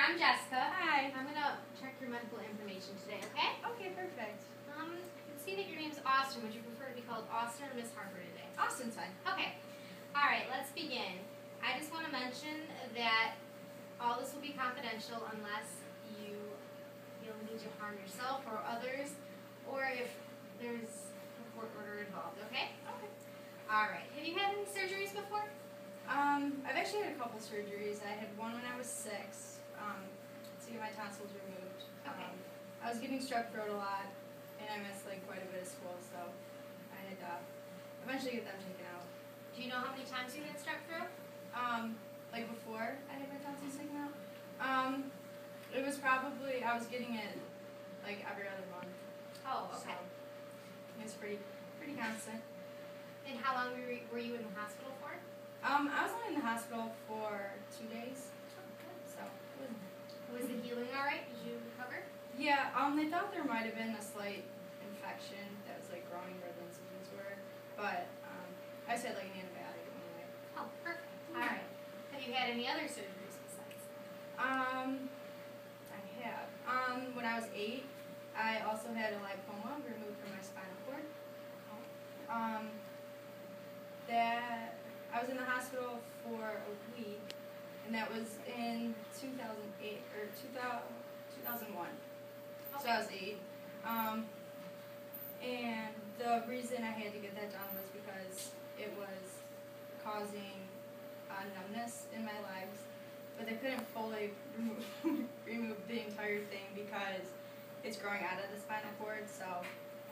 I'm Jessica. Hi. I'm going to check your medical information today, okay? Okay, perfect. I can see that your name's Austin. Would you prefer to be called Austin or Miss Harper today? Austin's fine. Okay. All right, let's begin. I just want to mention that all this will be confidential unless you feel the need to harm yourself or others, or if there's a court order involved, okay? Okay. All right. Have you had any surgeries before? I've actually had a couple surgeries. I had one when I was 6 to get my tonsils removed. Okay. I was getting strep throat a lot, and I missed quite a bit of school, so I had to eventually get them taken out. Do you know how many times you had strep throat? Before I had my tonsils taken out, it was probably, I was getting it every other month. Oh, okay. So it was pretty constant. And how long were you in the hospital for? I was only in the hospital for 2 days, so it wasn't. Was the healing all right? Did you recover? Yeah, they thought there might have been a slight infection that was growing where the incisions were, but I just had an antibiotic anyway. Oh, perfect. All right. Have you had any other surgeries besides? I have. When I was 8, I also had a lipoma removed from my spinal cord. That I was in the hospital for a week, and that was in 2008 or 2001. Okay. So I was 8. And the reason I had to get that done was because it was causing numbness in my legs, but they couldn't fully remove the entire thing because it's growing out of the spinal cord, so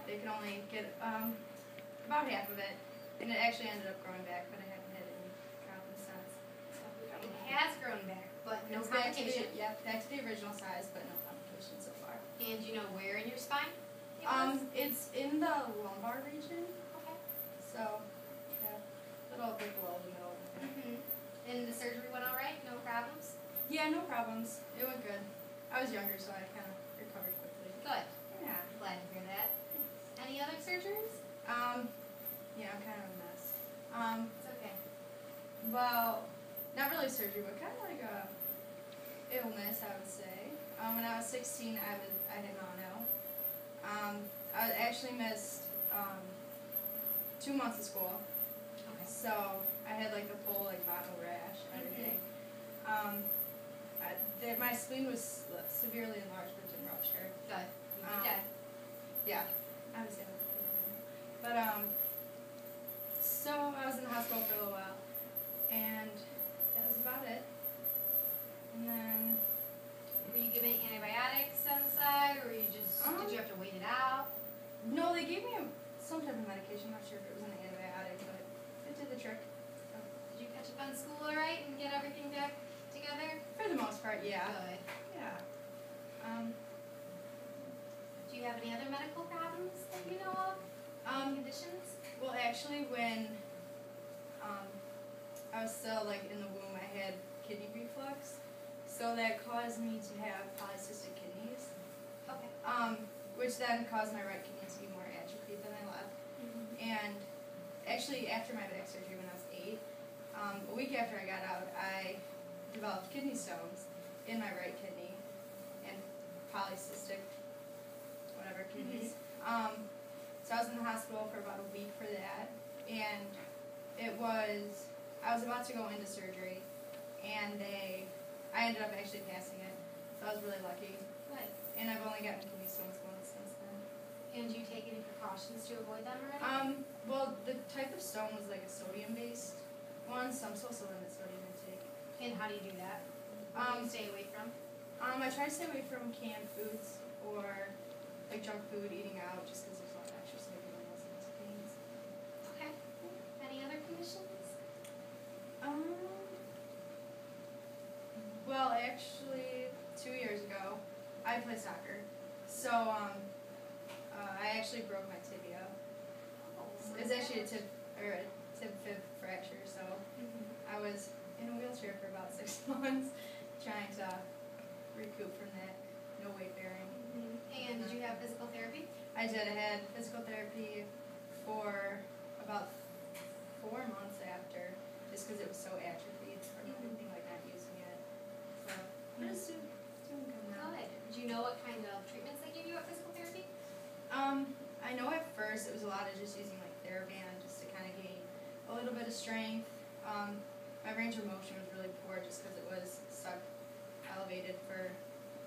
they could only get about half of it, and it actually ended up growing back, but I haven't had any problems since. So It has grown back, but no it's back to complication. back to the original size, but no complications so far. And do you know where in your spine it was? It's in the lumbar region, Okay. so yeah, little bit below the middle. Mm-hmm. And the surgery went all right? No problems? Yeah, no problems. It went good. I was younger, so I kind of recovered quickly. Good. Yeah. Glad to hear that. Any other surgeries? Yeah, I'm kind of a mess. It's okay. Well, not really surgery, but kind of like a illness, I would say. When I was 16, I had mono. I actually missed 2 months of school. Okay. So I had the full mono rash and everything. My spleen was severely enlarged, but didn't rupture. Good. You did that. Yeah, I was able to. But so I was in the hospital for a little while, and that was about it. And then Were you given antibiotics on the side, or did you have to wait it out? no, they gave me some type of medication. I'm not sure if it was an antibiotic, but it did the trick. So, Did you catch up on school all right and get everything back together? for the most part, yeah. Good. Yeah. Do you have any other medical problems that you know of? Conditions? Well, actually, when I was still in the womb, I had kidney reflux, so that caused me to have polycystic kidneys, Okay. which then caused my right kidney to be more atrophied than my left. And actually, after my back surgery when I was 8, a week after I got out, I developed kidney stones in my right kidney and polycystic, whatever, kidneys. So I was in the hospital for about a week for that, and I was about to go into surgery, and I ended up actually passing it, so I was really lucky. Good. And I've only gotten kidney stones once since then. And do you take any precautions to avoid them or anything? Well, the type of stone was a sodium-based one, so I'm supposed to limit sodium intake. And how do you do that? What do you stay away from? I try to stay away from canned foods or junk food, eating out, just because there's a lot of extra sodium in those things. Okay. Any other conditions? Well, actually, 2 years ago, I played soccer. So, I actually broke my tibia. It's actually a tib-fib fracture, so I was in a wheelchair for about 6 months trying to recoup from that. No weight bearing. And did you have physical therapy? I did. I had physical therapy for about 4 months after, just because it was so atrophied from everything, not using it. So, but it's Do you know what kind of treatments they give you at physical therapy? I know at first it was a lot of just using like TheraBand just to kind of gain a little bit of strength. My range of motion was really poor just because it was stuck elevated for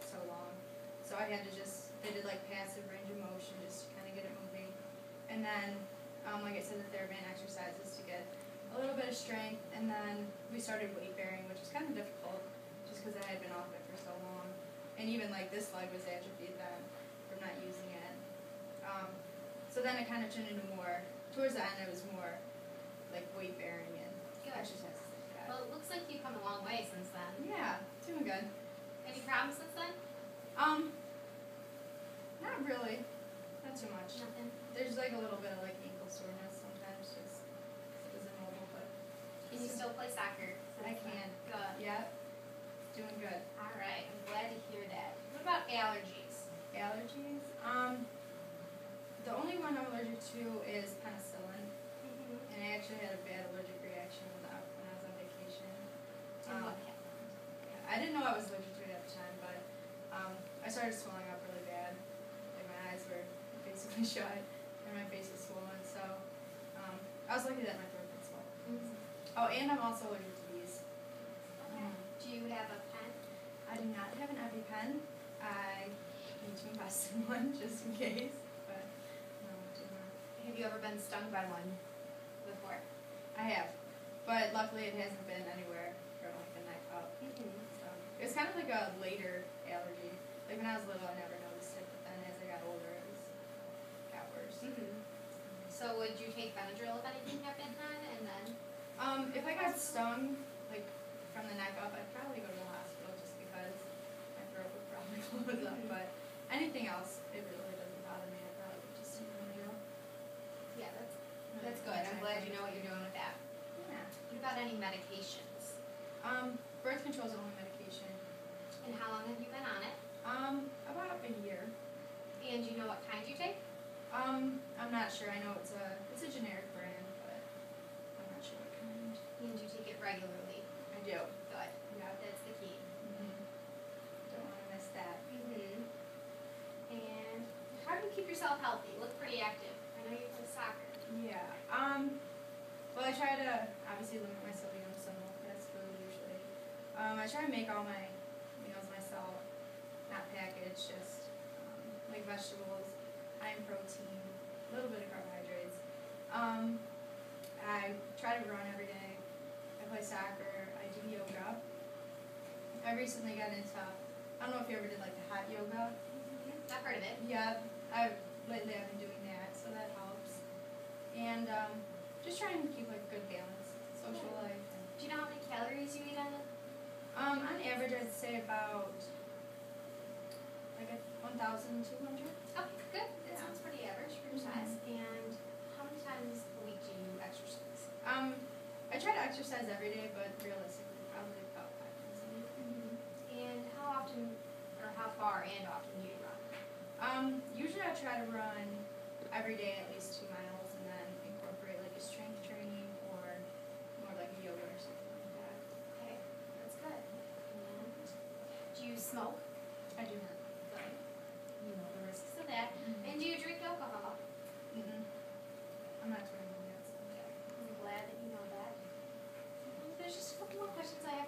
so long. So I had to they did like passive range of motion just to kind of get it moving. And then, like I said, the TheraBand exercises to get a little bit of strength. And then we started weight bearing, which was kind of difficult just because I had been off it for so long. And even like this leg was atrophied then from not using it. So then it kind of turned into more, towards the end it was more like weight bearing and exercises like that. Well, it looks like you've come a long way since then. Yeah, doing good. Any problems since then? Not really. Not too much. Nothing. There's like a little bit of like ankle soreness sometimes just because it's immobile, but Can you still play soccer? I can. Good. Yeah. Doing good. Alright, I'm glad to hear that. What about allergies? Allergies? The only one I'm allergic to is penicillin. And I actually had a bad allergic reaction when I was on vacation. And what happened? I didn't know I was allergic to it at the time, but I started swelling up really bad. Like my eyes were basically shut and my face was swollen. So I was lucky that my throat didn't swell. Oh, and I'm also allergic to bees. Okay. Do you have a pen? I do not have an EpiPen. I need to invest in one just in case, but no, I do not. Have you ever been stung by one before? I have, but luckily it hasn't been anywhere from like the neck up. So it was kind of like a later allergy. Like when I was little, I never noticed it, but then as I got older, it got worse. So would you take Benadryl if anything happened then, and then? If I got stung like from the neck up, I'd probably go to the hospital just because my throat would probably close up. But anything else, it really doesn't bother me. I probably would just see Benadryl. Yeah, that's good. I'm glad you know what you're doing with that. Yeah. What about any medications? Birth control is the only medication. And how long have you been on it? About a year. And do you know what kind you take? I'm not sure. I know it's a generic brand, but I'm not sure what kind. And you take it regularly? I do. Good. Yeah. That's the key. Don't want to miss that. And how do you keep yourself healthy? You look pretty active. I know you play soccer. Yeah. Well, I try to obviously limit my sodium, so no fast food usually. I try to make all my meals myself, not packaged, just like vegetables, high in protein, a little bit of carbohydrates. I try to run every day. I play soccer. I do yoga. I recently got into, I don't know if you ever did like the hot yoga. I've heard of it. Yeah, lately I've been doing that, so that helps. And just trying to keep like good balance, social life. And Do you know how many calories you eat on it? on average, I'd say about like 1,200. Okay, good. That Yeah. sounds pretty average for your size. And how many times a week do you exercise? I try to exercise every day, but realistically, probably about 5 times a week. And how often, or how far and often do you run? Usually I try to run every day at least 2 miles, and then incorporate like a strength training or more like a yoga or something like that. Okay, that's good. And do you smoke? I do not. Good. You know the risks of that. And do you drink alcohol? I'm not 21 yet, so. I'm glad that you know that. There's just a couple more questions I